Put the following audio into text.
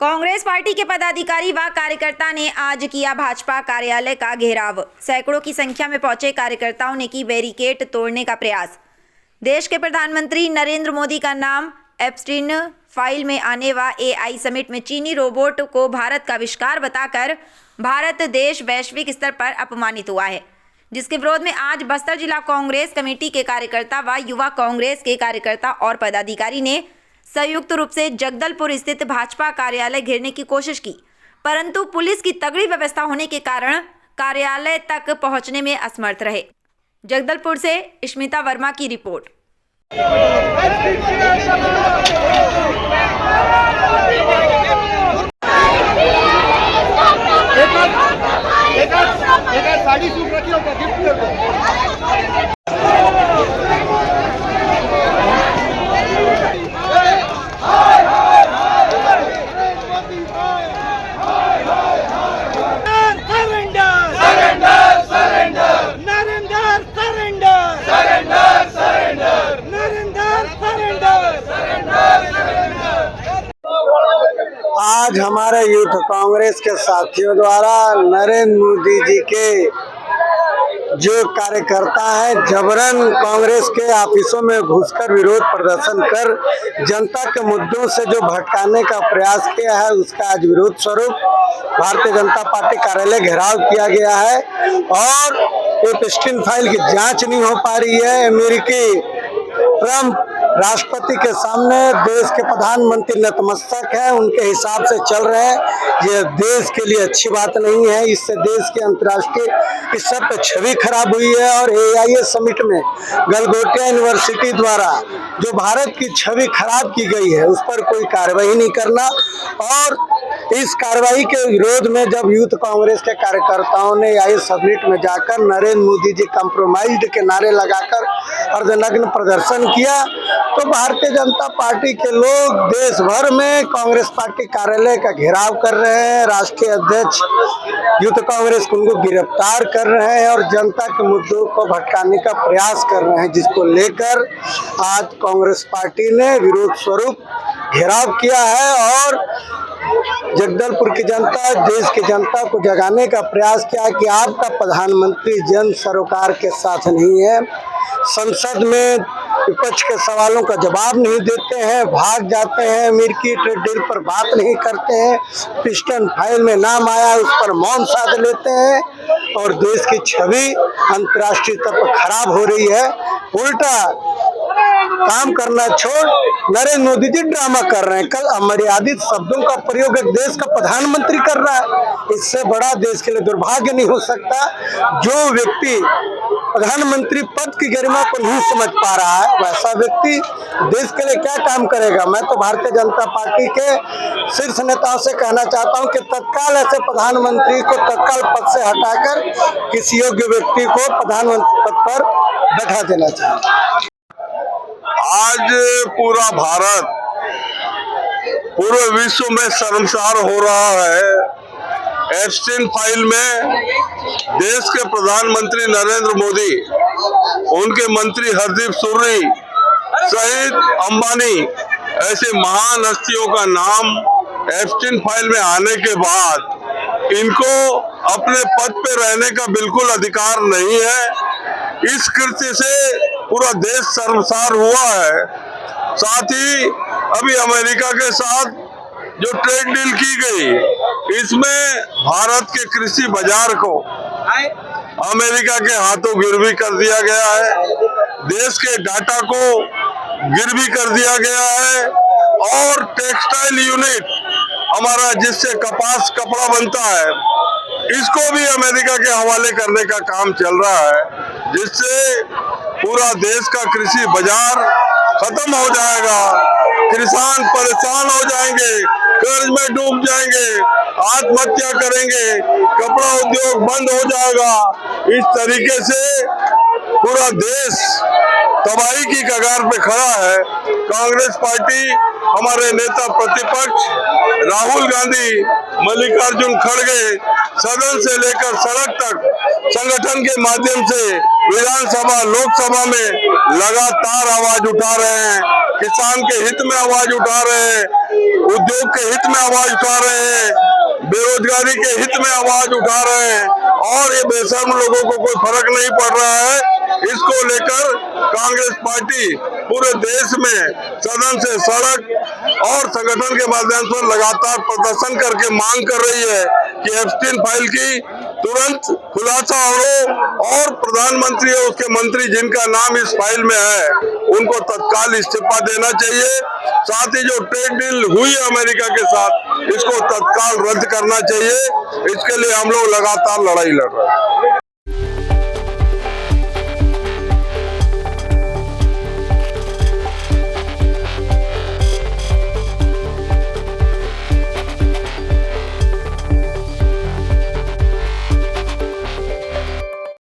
Congress party के पदाधिकारी व कार्यकर्ता ने आज किया भाजपा कार्यालय का घेराव। सैकड़ों की संख्या में पहुंचे कार्यकर्ताओं ने की बैरिकेड तोड़ने का प्रयास। देश के प्रधानमंत्री नरेंद्र मोदी का नाम एप्स्टीन फाइल में आने व AI समिट में चीनी रोबोट को भारत का आविष्कार बताकर भारत देश वैश्विक स्तर पर अपमानित हुआ है, जिसके विरोध में आज बस्तर जिला कांग्रेस कमेटी के कार्यकर्ता व युवा कांग्रेस के कार्यकर्ता और पदाधिकारी ने संयुक्त रूप से जगदलपुर स्थित भाजपा कार्यालय घेरने की कोशिश की, परंतु पुलिस की तगड़ी व्यवस्था होने के कारण कार्यालय तक पहुंचने में असमर्थ रहे। जगदलपुर से स्मिता वर्मा की रिपोर्ट। साड़ी सूट रखी होगा, गिफ्ट कर दो। आज हमारे यूथ कांग्रेस के साथियों द्वारा नरेंद्र मोदी जी के जो कार्यकर्ता है जबरन कांग्रेस के ऑफिसों में घुसकर विरोध प्रदर्शन कर जनता के मुद्दों से जो भटकाने का प्रयास किया है, उसका आज विरोध स्वरूप भारतीय जनता पार्टी कार्यालय घेराव किया गया है। और एप्स्टीन फाइल की जांच नहीं हो पा रही है। अमेरिकी ट्रंप राष्ट्रपति के सामने देश के प्रधानमंत्री नतमस्तक है, उनके हिसाब से चल रहे हैं। ये देश के लिए अच्छी बात नहीं है। इससे देश के अंतर्राष्ट्रीय स्तर पर छवि खराब हुई है। और AIA समिट में गलगोटिया यूनिवर्सिटी द्वारा जो भारत की छवि खराब की गई है, उस पर कोई कार्रवाई नहीं करना। और इस कार्रवाई के विरोध में जब यूथ कांग्रेस के कार्यकर्ताओं ने AIA समिट में जाकर नरेंद्र मोदी जी कंप्रोमाइज्ड के नारे लगाकर अर्धनग्न प्रदर्शन किया, तो भारतीय जनता पार्टी के लोग देश भर में कांग्रेस पार्टी कार्यालय का घेराव कर रहे हैं। राष्ट्रीय अध्यक्ष यूथ कांग्रेस को उनको गिरफ्तार कर रहे हैं और जनता के मुद्दों को भटकाने का प्रयास कर रहे हैं, जिसको लेकर आज कांग्रेस पार्टी ने विरोध स्वरूप घेराव किया है और जगदलपुर की जनता, देश की जनता को जगाने का प्रयास किया कि आपका प्रधानमंत्री जन सरोकार के साथ नहीं है। संसद में विपक्ष के सवालों का जवाब नहीं देते हैं, भाग जाते हैं, अमेरिकी ट्रेड डील पर बात नहीं करते हैं, एप्स्टीन फाइल में नाम आया उस पर मौन साध लेते हैं और देश की छवि अंतर्राष्ट्रीय स्तर पर खराब हो रही है। उल्टा काम करना छोड़ नरेंद्र मोदी जी ड्रामा कर रहे हैं। कल अमर्यादित शब्दों का प्रयोग एक देश का प्रधानमंत्री कर रहा है। इससे बड़ा देश के लिए दुर्भाग्य नहीं हो सकता। जो व्यक्ति प्रधानमंत्री पद की गरिमा को नहीं समझ पा रहा है, वैसा व्यक्ति देश के लिए क्या काम करेगा। मैं तो भारतीय जनता पार्टी के शीर्ष नेताओं से कहना चाहता हूं कि तत्काल ऐसे प्रधानमंत्री को तत्काल पद से हटाकर किसी योग्य व्यक्ति को प्रधानमंत्री पद पर बैठा देना चाहिए। आज पूरा भारत, पूरे विश्व में शर्मसार हो रहा है। एप्स्टीन फाइल में देश के प्रधानमंत्री नरेंद्र मोदी, उनके मंत्री हरदीप सूरी सहित अंबानी ऐसे महान हस्तियों का नाम एप्स्टीन फाइल में आने के बाद इनको अपने पद पे रहने का बिल्कुल अधिकार नहीं है। इस कृत्य से पूरा देश शर्मसार हुआ है। साथ ही अभी अमेरिका के साथ जो ट्रेड डील की गई, इसमें भारत के कृषि बाजार को अमेरिका के हाथों गिरवी कर दिया गया है, देश के डाटा को गिरवी कर दिया गया है और टेक्सटाइल यूनिट हमारा जिससे कपास कपड़ा बनता है, इसको भी अमेरिका के हवाले करने का काम चल रहा है, जिससे पूरा देश का कृषि बाजार खत्म हो जाएगा। किसान परेशान हो जाएंगे, कर्ज में डूब जाएंगे, आत्महत्या करेंगे, कपड़ा उद्योग बंद हो जाएगा। इस तरीके से पूरा देश तबाही की कगार पे खड़ा है। कांग्रेस पार्टी, हमारे नेता प्रतिपक्ष राहुल गांधी, मल्लिकार्जुन खड़गे सदन से लेकर सड़क तक संगठन के माध्यम से विधानसभा, लोकसभा में लगातार आवाज उठा रहे हैं, किसान के हित में आवाज उठा रहे हैं, लोग के हित में आवाज उठा रहे हैं, बेरोजगारी के हित में आवाज उठा रहे हैं और ये बेशर्म लोगों को कोई फर्क नहीं पड़ रहा है। इसको लेकर कांग्रेस पार्टी पूरे देश में सदन से सड़क और संगठन के माध्यम से लगातार प्रदर्शन करके मांग कर रही है कि एप्स्टीन फाइल की तुरंत खुलासा हो और प्रधानमंत्री और उसके मंत्री जिनका नाम इस फाइल में है उनको तत्काल इस्तीफा देना चाहिए। साथ ही जो ट्रेड डील हुई है अमेरिका के साथ, इसको तत्काल रद्द करना चाहिए। इसके लिए हम लोग लगातार लड़ाई लड़ रहे हैं।